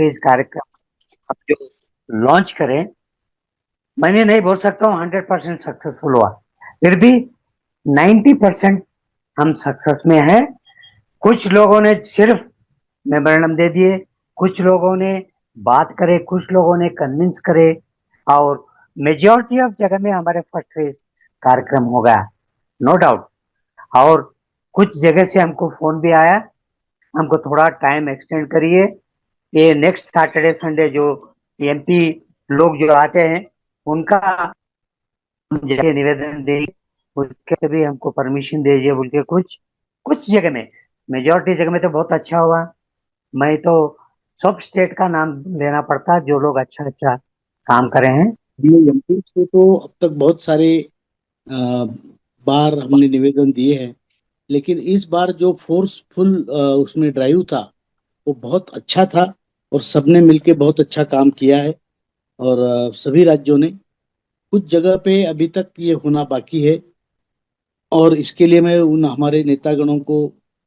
इस कार्यक्रम अब जो लॉन्च करें, मैंने नहीं बोल सकता हूँ 100% सक्सेसफुल हुआ, फिर भी 90% हम सक्सेस में हैं। कुछ लोगों ने सिर्फ मेमोरेंडम दे दिए, कुछ लोगों ने बात करे, कुछ लोगों ने कन्विंस करे, और मेजॉरिटी ऑफ जगह में हमारे फर्स्ट फेज कार्यक्रम हो गया, नो डाउट। और कुछ जगह से हमको फोन भी आया, हमको थोड़ा टाइम एक्सटेंड करिए, ये नेक्स्ट सैटरडे संडे जो एमपी लोग जो आते हैं उनका हम जगह निवेदन दे, उसके भी हमको परमिशन दीजिए बोल के कुछ कुछ जगह में, मेजोरिटी जगह में तो बहुत अच्छा हुआ। मैं तो सब स्टेट का नाम लेना पड़ता जो लोग अच्छा अच्छा काम करे हैं। एमपी को तो अब तक बहुत सारे बार हमने निवेदन दिए हैं, लेकिन इस बार जो फोर्सफुल उसमें ड्राइव था वो बहुत अच्छा था और सबने मिलके बहुत अच्छा काम किया है। और सभी राज्यों ने, कुछ जगह पे अभी तक ये होना बाकी है, और इसके लिए मैं उन हमारे नेतागणों को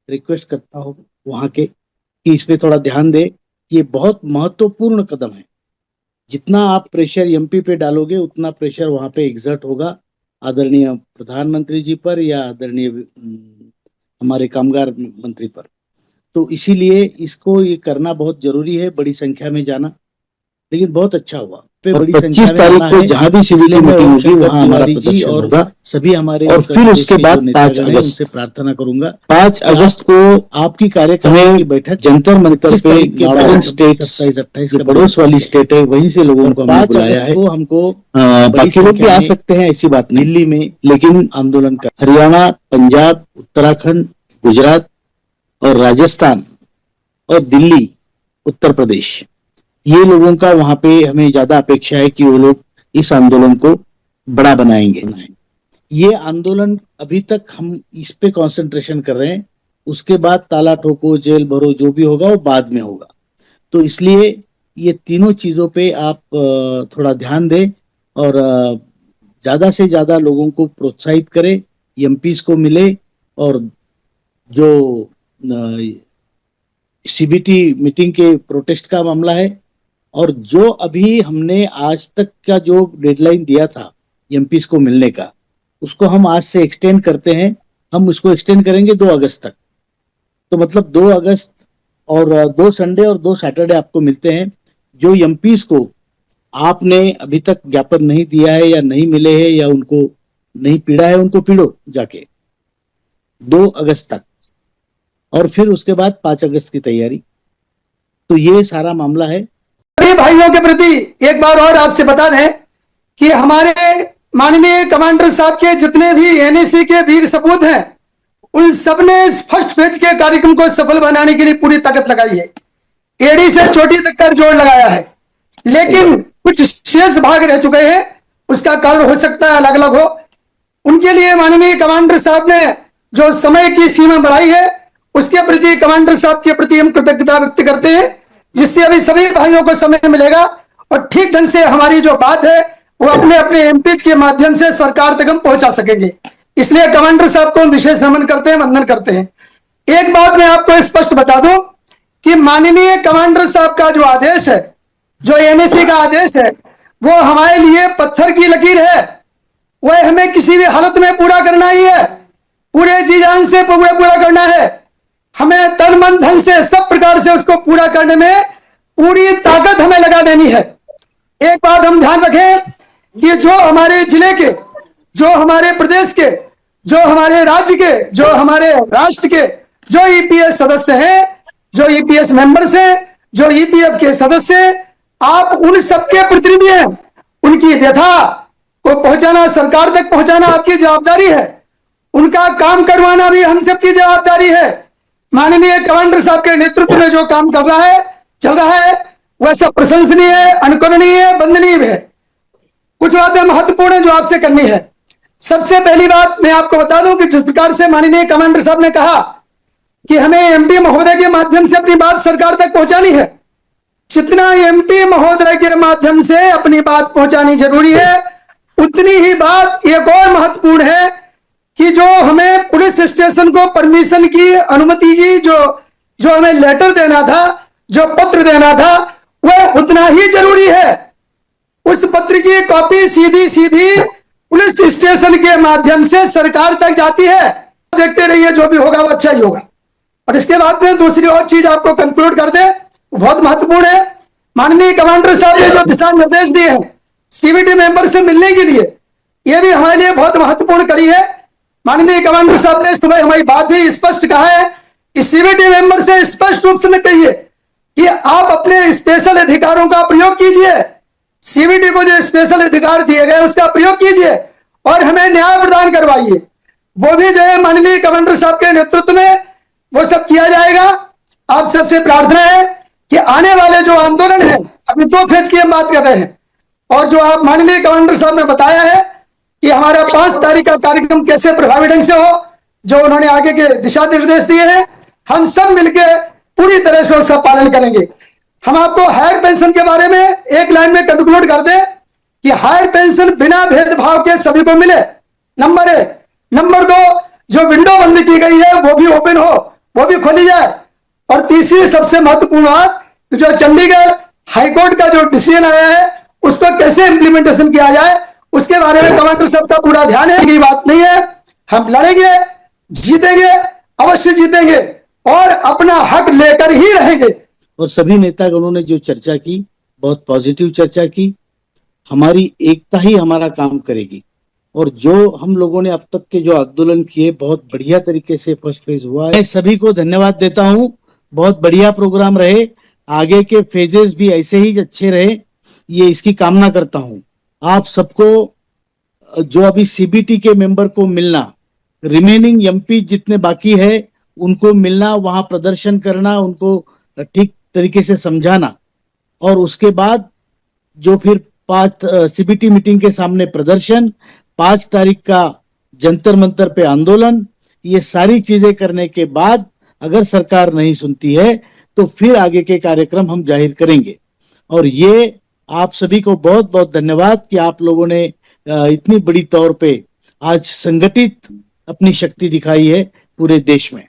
रिक्वेस्ट करता हूँ वहाँ के कि इस पे थोड़ा ध्यान दे। ये बहुत महत्वपूर्ण कदम है। जितना आप प्रेशर एमपी पे डालोगे उतना प्रेशर वहाँ पे एग्जर्ट होगा आदरणीय प्रधानमंत्री जी पर या आदरणीय हमारे कामगार मंत्री पर। तो इसीलिए इसको ये करना बहुत जरूरी है, बड़ी संख्या में जाना। लेकिन बहुत अच्छा हुआ पे बड़ी संख्या 25 तारीख को जहाँ भी सिविल मीटिंग होगी वहाँ हमारा प्रदर्शन होगा सभी हमारे, और फिर उसके बाद 5 अगस्त से प्रार्थना करूंगा 5 अगस्त को आपकी कार्यक्रम की बैठक जंतर मंतर पे नॉर्दर्न स्टेट्स 27-28 के पड़ोस वाली स्टेट है, वहीं से लोगों को हमने बुलाया है। हमको बाकी लोग भी आ सकते हैं, ऐसी बात नहीं, दिल्ली में, लेकिन आंदोलन का हरियाणा, पंजाब, उत्तराखंड, गुजरात और राजस्थान और दिल्ली, उत्तर प्रदेश, ये लोगों का वहां पे हमें ज्यादा अपेक्षा है कि वो लोग इस आंदोलन को बड़ा बनाएंगे। ये आंदोलन अभी तक हम इस पे कंसंट्रेशन कर रहे हैं, उसके बाद ताला ठोको, जेल भरो, जो भी होगा वो बाद में होगा। तो इसलिए ये तीनों चीजों पे आप थोड़ा ध्यान दें और ज्यादा से ज्यादा लोगों को प्रोत्साहित करें, एमपीज को मिले, और जो सीबीटी मीटिंग के प्रोटेस्ट का मामला है और जो अभी हमने आज तक का जो डेडलाइन दिया था एमपीस को मिलने का, उसको हम आज से एक्सटेंड करते हैं। हम उसको एक्सटेंड करेंगे 2 अगस्त तक। तो मतलब 2 अगस्त और 2 संडे और 2 सैटरडे आपको मिलते हैं। जो एमपीस को आपने अभी तक ज्ञापन नहीं दिया है या नहीं मिले हैं या उनको नहीं पीड़ा है, उनको पीड़ो जाके 2 अगस्त तक, और फिर उसके बाद 5 अगस्त की तैयारी। तो ये सारा मामला है। सभी भाइयों के प्रति एक बार और आपसे बता दें कि हमारे माननीय कमांडर साहब के जितने भी एनएसी के वीर सपूत हैं, उन सब ने इस फर्स्ट फेज के कार्यक्रम को सफल बनाने के लिए पूरी ताकत लगाई है, एड़ी से चोटी तक का जोड़ लगाया है। लेकिन कुछ शेष भाग रह चुके हैं, उसका कारण हो सकता है अलग अलग हो। उनके लिए माननीय कमांडर साहब ने जो समय की सीमा बढ़ाई है, उसके प्रति कमांडर साहब के प्रति हम कृतज्ञता व्यक्त करते हैं, जिससे अभी सभी भाइयों को समय मिलेगा और ठीक ढंग से हमारी जो बात है वो अपने अपने एमपीज के माध्यम से सरकार तक हम पहुंचा सकेंगे। इसलिए कमांडर साहब को हम विशेष नमन करते हैं, वंदन करते हैं। एक बात मैं आपको स्पष्ट बता दूं कि माननीय कमांडर साहब का जो आदेश है, जो एनएसी का आदेश है, वो हमारे लिए पत्थर की लकीर है। वह हमें किसी भी हालत में पूरा करना ही है, पूरे जी जान से पूरा करना है। हमें तन मन धन से सब प्रकार से उसको पूरा करने में पूरी ताकत हमें लगा देनी है। एक बात हम ध्यान रखें कि जो हमारे जिले के, जो हमारे प्रदेश के, जो हमारे राज्य के, जो हमारे राष्ट्र के जो ईपीएस सदस्य हैं, जो ईपीएस मेंबर्स हैं, जो ईपीएफ के सदस्य हैं, आप उन सबके प्रतिनिधि हैं। उनकी व्यथा को पहुंचाना, सरकार तक पहुंचाना आपकी जवाबदारी है। उनका काम करवाना भी हम सबकी जवाबदारी है। माननीय कमांडर साहब के नेतृत्व में जो काम कर रहा है, चल रहा है, वह सब प्रशंसनीय है, अनुकरणीय है, वंदनीय है। कुछ बातें महत्वपूर्ण है जो आपसे करनी है। सबसे पहली बात मैं आपको बता दूं कि जिस प्रकार से माननीय कमांडर साहब ने कहा कि हमें एमपी महोदय के माध्यम से अपनी बात सरकार तक पहुंचानी है, जितना एमपी महोदय के माध्यम से अपनी बात पहुंचानी जरूरी है, उतनी ही बात एक और महत्वपूर्ण है कि जो हमें पुलिस स्टेशन को परमिशन की अनुमति की जो हमें लेटर देना था, जो पत्र देना था, उतना ही जरूरी है। उस पत्र की कॉपी सीधी सीधी पुलिस स्टेशन के माध्यम से सरकार तक जाती है। देखते रहिए, जो भी होगा वो अच्छा ही होगा। और इसके बाद में दूसरी और चीज आपको कंक्लूड कर दे, बहुत महत्वपूर्ण है। माननीय कमांडर साहब ने जो दिशा निर्देश दिए हैं सीबीटी मेंबर से मिलने के लिए, ये भी हमारे लिए बहुत महत्वपूर्ण कड़ी है। माननीय कमांडर साहब ने सुबह हमारी बात भी स्पष्ट कहा है कि सीबीटी मेंबर से स्पष्ट रूप से कहिए कि आप अपने स्पेशल अधिकारों का प्रयोग कीजिए, सीबीटी को जो स्पेशल अधिकार दिए गए उसका प्रयोग कीजिए और हमें न्याय प्रदान करवाइए। वो भी जो है माननीय कमांडर साहब के नेतृत्व में वो सब किया जाएगा। आप सबसे प्रार्थना है कि आने वाले जो आंदोलन है, अभी 2 फेज की हम बात कर रहे हैं, और जो आप माननीय कमांडर साहब ने बताया है कि हमारा 5 तारीख का कार्यक्रम कैसे प्रभावी ढंग से हो, जो उन्होंने आगे के दिशा निर्देश दिए हैं, हम सब मिलकर पूरी तरह से उसका पालन करेंगे। हम आपको हायर पेंशन के बारे में एक लाइन में कंक्लूड कर दें कि हायर पेंशन बिना भेदभाव के सभी को मिले, नंबर 1। नंबर 2, जो विंडो बंद की गई है वो भी ओपन हो, वो भी खोली जाए। और तीसरी सबसे महत्वपूर्ण बात, जो चंडीगढ़ हाईकोर्ट का जो डिसीजन आया है उसको कैसे इंप्लीमेंटेशन किया जाए, उसके बारे में कमांडर साहब का पूरा ध्यान है। ये बात नहीं है, हम लड़ेंगे, जीतेंगे, अवश्य जीतेंगे और अपना हक लेकर ही रहेंगे। और सभी नेतागणों ने जो चर्चा की, बहुत पॉजिटिव चर्चा की। हमारी एकता ही हमारा काम करेगी। और जो हम लोगों ने अब तक के जो आंदोलन किए, बहुत बढ़िया तरीके से फर्स्ट फेज हुआ है। सभी को धन्यवाद देता हूँ, बहुत बढ़िया प्रोग्राम रहे, आगे के फेजेस भी ऐसे ही अच्छे रहे, ये इसकी कामना करता हूँ। आप सबको जो अभी सीबीटी के मेंबर को मिलना, रिमेनिंग एमपी जितने बाकी है उनको मिलना, वहां प्रदर्शन करना, उनको ठीक तरीके से समझाना, और उसके बाद जो फिर 5 सीबीटी मीटिंग के सामने प्रदर्शन, 5 तारीख का जंतर मंतर पे आंदोलन, ये सारी चीजें करने के बाद अगर सरकार नहीं सुनती है तो फिर आगे के कार्यक्रम हम जाहिर करेंगे। और ये आप सभी को बहुत बहुत धन्यवाद कि आप लोगों ने इतनी बड़ी तौर पे आज संगठित अपनी शक्ति दिखाई है पूरे देश में।